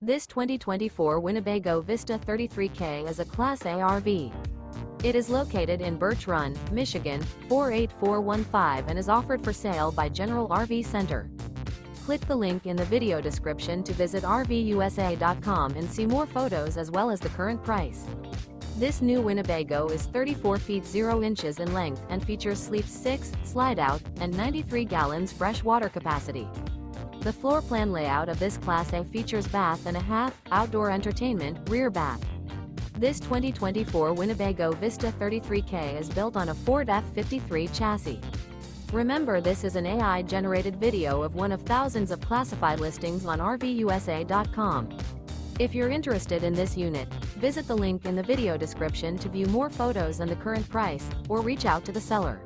This 2024 Winnebago Vista 33K is a Class A RV. It is located in Birch Run, Michigan, 48415 and is offered for sale by General RV Center. Click the link in the video description to visit RVUSA.com and see more photos as well as the current price. This new Winnebago is 34 feet 0 inches in length and features sleep 6, slide-out, and 93 gallons fresh water capacity. The floor plan layout of this Class A features bath and a half, outdoor entertainment, rear bath. This 2024 Winnebago Vista 33K is built on a Ford F53 chassis. Remember, this is an AI-generated video of one of thousands of classified listings on RVUSA.com. If you're interested in this unit, visit the link in the video description to view more photos and the current price, or reach out to the seller.